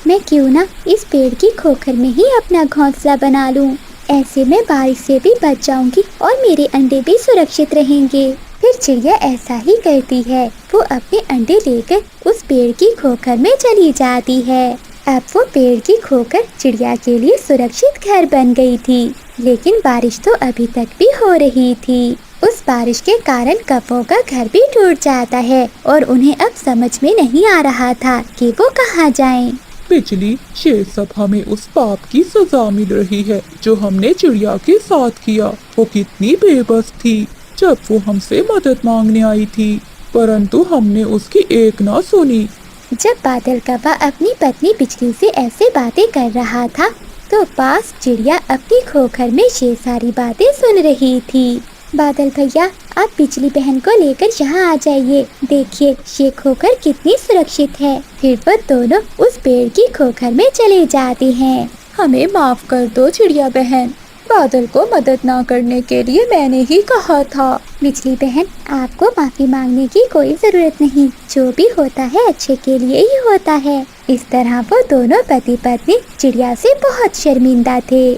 मैं क्यों ना इस पेड़ की खोखर में ही अपना घोंसला बना लूं। ऐसे में बारिश से भी बच जाऊंगी और मेरे अंडे भी सुरक्षित रहेंगे। फिर चिड़िया ऐसा ही करती है। वो अपने अंडे लेकर उस पेड़ की खोखर में चली जाती है। अब वो पेड़ की खोखर चिड़िया के लिए सुरक्षित घर बन गई थी। लेकिन बारिश तो अभी तक भी हो रही थी। उस बारिश के कारण कौवों का घर भी टूट जाता है और उन्हें अब समझ में नहीं आ रहा था कि वो कहाँ जाएं। बिजली, ये सब हमें उस पाप की सजा मिल रही है जो हमने चिड़िया के साथ किया। वो कितनी बेबस थी जब वो हमसे मदद मांगने आई थी, परंतु हमने उसकी एक ना सुनी। जब बादल कौवा अपनी पत्नी बिजली से ऐसे बातें कर रहा था तो पास चिड़िया अपनी खोखर में ये सारी बातें सुन रही थी। बादल भैया, आप बिजली बहन को लेकर यहाँ आ जाइए। देखिए ये खोखर कितनी सुरक्षित है। फिर वो दोनों उस पेड़ की खोखर में चले जाते हैं। हमें माफ कर दो चिड़िया बहन, बादल को मदद ना करने के लिए मैंने ही कहा था। बिजली बहन, आपको माफी मांगने की कोई जरूरत नहीं। जो भी होता है अच्छे के लिए ही होता है। इस तरह वो दोनों पति पत्नी चिड़िया से बहुत शर्मिंदा थे।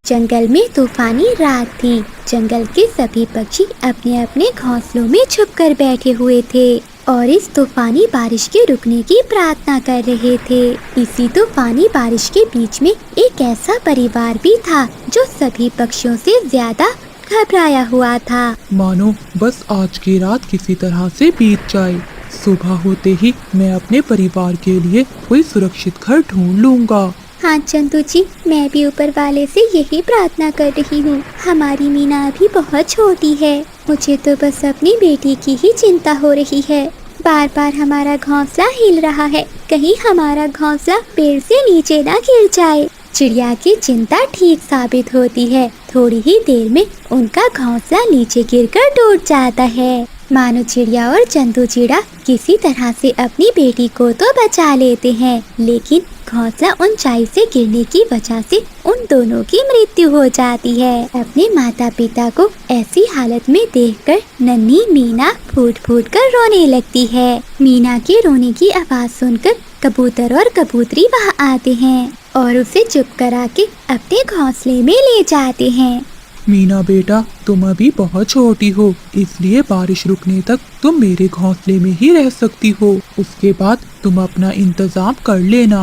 जंगल में तूफानी रात थी। जंगल के सभी पक्षी अपने अपने घोंसलों में छुपकर बैठे हुए थे और इस तूफानी बारिश के रुकने की प्रार्थना कर रहे थे। इसी तूफानी बारिश के बीच में एक ऐसा परिवार भी था जो सभी पक्षियों से ज्यादा घबराया हुआ था। मानो बस आज की रात किसी तरह से बीत जाए। सुबह होते ही मैं अपने परिवार के लिए कोई सुरक्षित घर ढूंढ लूंगा। हाँ चंदू जी, मैं भी ऊपर वाले से यही प्रार्थना कर रही हूँ। हमारी मीना अभी बहुत छोटी है। मुझे तो बस अपनी बेटी की ही चिंता हो रही है। बार बार हमारा घोंसला हिल रहा है, कहीं हमारा घोंसला पेड़ से नीचे ना गिर जाए। चिड़िया की चिंता ठीक साबित होती है। थोड़ी ही देर में उनका घोंसला नीचे गिरकर टूट जाता है। मानो चिड़िया और चंदू चिड़ा किसी तरह से अपनी बेटी को तो बचा लेते हैं, लेकिन घोंसला ऊंचाई से गिरने की वजह से उन दोनों की मृत्यु हो जाती है। अपने माता पिता को ऐसी हालत में देखकर नन्ही मीना फूट फूट कर रोने लगती है। मीना के रोने की आवाज सुनकर कबूतर और कबूतरी वहाँ आते हैं और उसे चुप करा के अपने घोंसले में ले जाते हैं। मीना बेटा, तुम अभी बहुत छोटी हो, इसलिए बारिश रुकने तक तुम मेरे घोंसले में ही रह सकती हो। उसके बाद तुम अपना इंतजाम कर लेना।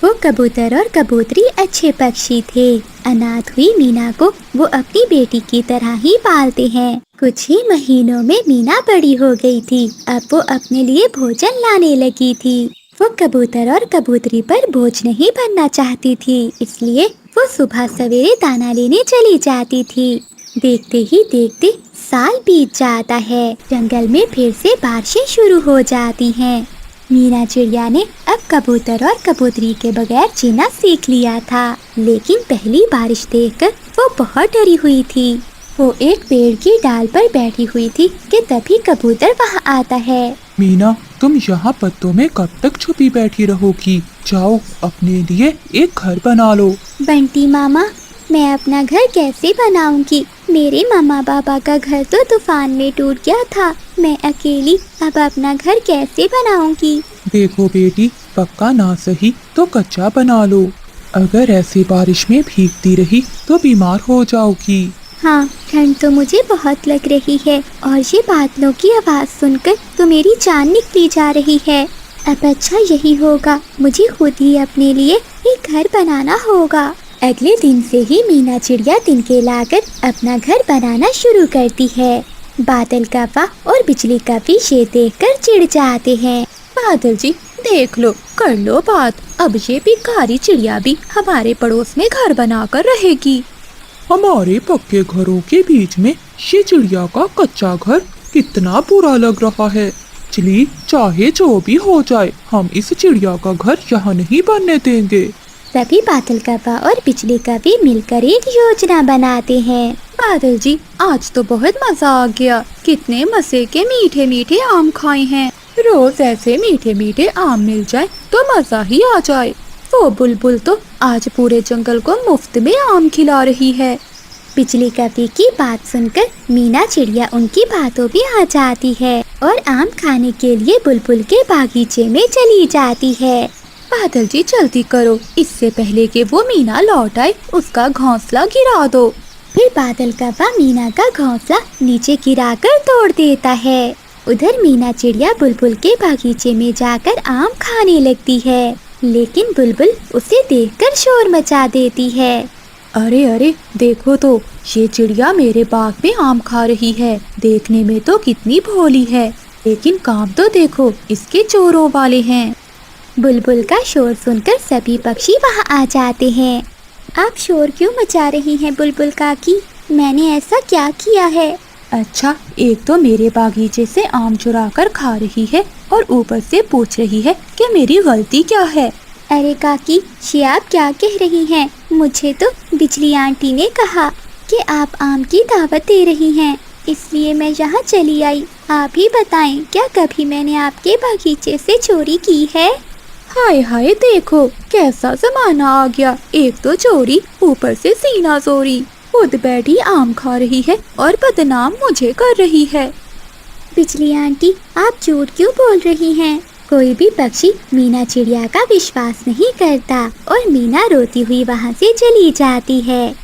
वो कबूतर और कबूतरी अच्छे पक्षी थे। अनाथ हुई मीना को वो अपनी बेटी की तरह ही पालते हैं। कुछ ही महीनों में मीना बड़ी हो गई थी। अब वो अपने लिए भोजन लाने लगी थी। वो कबूतर और कबूतरी पर बोझ नहीं बनना चाहती थी, इसलिए वो सुबह सवेरे दाना लेने चली जाती थी। देखते ही देखते साल बीत जाता है। जंगल में फिर से बारिशें शुरू हो जाती हैं। मीना चिड़िया ने अब कबूतर और कबूतरी के बगैर जीना सीख लिया था, लेकिन पहली बारिश देखकर वो बहुत डरी हुई थी। वो एक पेड़ की डाल पर बैठी हुई थी कि तभी कबूतर वहाँ आता है। मीना, तुम यहाँ पत्तों में कब तक छुपी बैठी रहोगी? जाओ अपने लिए एक घर बना लो। बंटी मामा, मैं अपना घर कैसे बनाऊंगी? मेरे मामा बाबा का घर तो तूफान में टूट गया था। मैं अकेली अब अपना घर कैसे बनाऊंगी? देखो बेटी, पक्का ना सही तो कच्चा बना लो। अगर ऐसे बारिश में भीगती रही तो बीमार हो जाओगी। हाँ, ठंड तो मुझे बहुत लग रही है और ये बादलों की आवाज़ सुनकर तो मेरी जान निकली जा रही है। अब अच्छा यही होगा, मुझे खुद ही अपने लिए एक घर बनाना होगा। अगले दिन से ही मीना चिड़िया तिनके लाकर अपना घर बनाना शुरू करती है। बादल कौवा और बिजली कौवी ये देखकर चिढ़ जाते हैं। बादल जी देख लो, कर लो बात। अब ये भिखारी चिड़िया भी हमारे पड़ोस में घर बनाकर रहेगी। हमारे पक्के घरों के बीच में ये चिड़िया का कच्चा घर कितना बुरा लग रहा है। चलिए, चाहे जो भी हो जाए, हम इस चिड़िया का घर यहाँ नहीं बनने देंगे। तभी बादल कौवा और बिजली कौवी मिलकर एक योजना बनाते हैं। बादल जी, आज तो बहुत मजा आ गया। कितने मजे के मीठे मीठे आम खाए हैं। रोज ऐसे मीठे मीठे आम मिल जाए तो मजा ही आ जाए। वो बुलबुल तो आज पूरे जंगल को मुफ्त में आम खिला रही है। बिजली कौवी की बात सुनकर मीना चिड़िया उनकी बातों में आ जाती है और आम खाने के लिए बुलबुल के बागीचे में चली जाती है। बादल जी जल्दी करो, इससे पहले कि वो मीना लौट आए उसका घोंसला गिरा दो। फिर बादल कौवा मीना का घोंसला नीचे गिराकर तोड़ देता है। उधर मीना चिड़िया बुलबुल के बागीचे में जाकर आम खाने लगती है, लेकिन बुलबुल उसे देखकर शोर मचा देती है। अरे अरे देखो तो, ये चिड़िया मेरे बाग में आम खा रही है। देखने में तो कितनी भोली है, लेकिन काम तो देखो इसके चोरों वाले हैं। बुलबुल का शोर सुनकर सभी पक्षी वहाँ आ जाते हैं। आप शोर क्यों मचा रही हैं बुलबुल काकी? मैंने ऐसा क्या किया है? अच्छा, एक तो मेरे बागीचे से आम चुरा कर खा रही है और ऊपर से पूछ रही है कि मेरी गलती क्या है। अरे काकी, ये आप क्या कह रही हैं? मुझे तो बिजली आंटी ने कहा कि आप आम की दावत दे रही हैं, इसलिए मैं यहाँ चली आई। आप ही बताएं, क्या कभी मैंने आपके बागीचे से चोरी की है? हाय हाय, देखो कैसा जमाना आ गया, एक तो चोरी, ऊपर से सीना चोरी। खुद बैठी आम खा रही है और बदनाम मुझे कर रही है। बिजली आंटी, आप झूठ क्यों बोल रही हैं? कोई भी पक्षी मीना चिड़िया का विश्वास नहीं करता और मीना रोती हुई वहाँ से चली जाती है।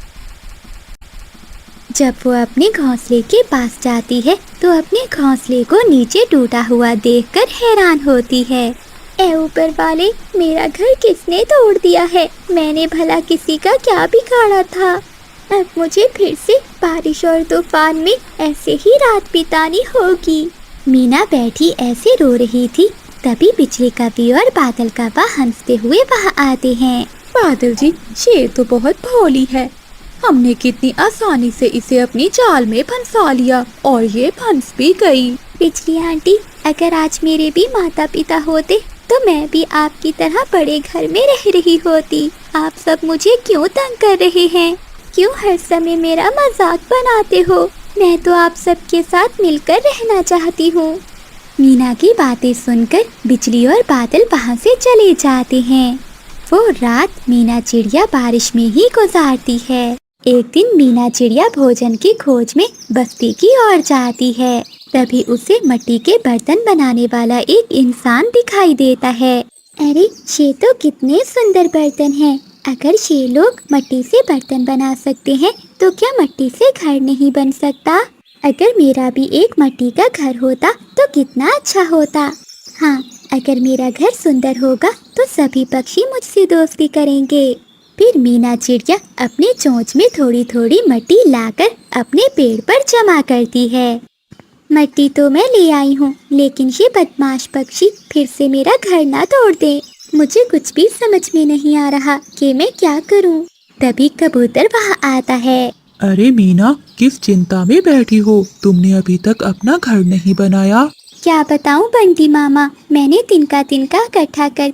जब वो अपने घोंसले के पास जाती है तो अपने घोंसले को नीचे टूटा हुआ देखकर हैरान होती है। ऐ ऊपर वाले, मेरा घर किसने तोड़ दिया है? मैंने भला किसी का क्या बिगाड़ा था? अब मुझे फिर से बारिश और तूफान में ऐसे ही रात बितानी होगी। मीना बैठी ऐसे रो रही थी, तभी बिजली कवि और बादल कव्वा हंसते हुए वहाँ आते हैं। बादल जी, ये तो बहुत भोली है, हमने कितनी आसानी से इसे अपनी जाल में फंसा लिया और ये फंस भी गई। बिजली आंटी, अगर आज मेरे भी माता पिता होते तो मैं भी आपकी तरह बड़े घर में रह रही होती। आप सब मुझे क्यों तंग कर रहे हैं? क्यों हर समय मेरा मजाक बनाते हो? मैं तो आप सबके साथ मिलकर रहना चाहती हूँ। मीना की बातें सुनकर बिजली और बादल वहाँ से चले जाते हैं। वो रात मीना चिड़िया बारिश में ही गुजारती है। एक दिन मीना चिड़िया भोजन की खोज में बस्ती की ओर जाती है। तभी उसे मिट्टी के बर्तन बनाने वाला एक इंसान दिखाई देता है। अरे, ये तो कितने सुंदर बर्तन हैं। अगर ये लोग मिट्टी से बर्तन बना सकते हैं तो क्या मिट्टी से घर नहीं बन सकता? अगर मेरा भी एक मिट्टी का घर होता तो कितना अच्छा होता। हाँ, अगर मेरा घर सुंदर होगा तो सभी पक्षी मुझसे दोस्ती करेंगे। फिर मीना चिड़िया अपने चोंच में थोड़ी थोड़ी मिट्टी लाकर अपने पेड़ पर जमा करती है। मिट्टी तो मैं ले आई हूँ, लेकिन ये बदमाश पक्षी फिर से मेरा घर ना तोड़ दे। मुझे कुछ भी समझ में नहीं आ रहा कि मैं क्या करूँ। तभी कबूतर वहाँ आता है। अरे मीना, किस चिंता में बैठी हो? तुमने अभी तक अपना घर नहीं बनाया? क्या बताऊँ बंटी मामा, मैंने तिनका तिनका इकट्ठा कर कर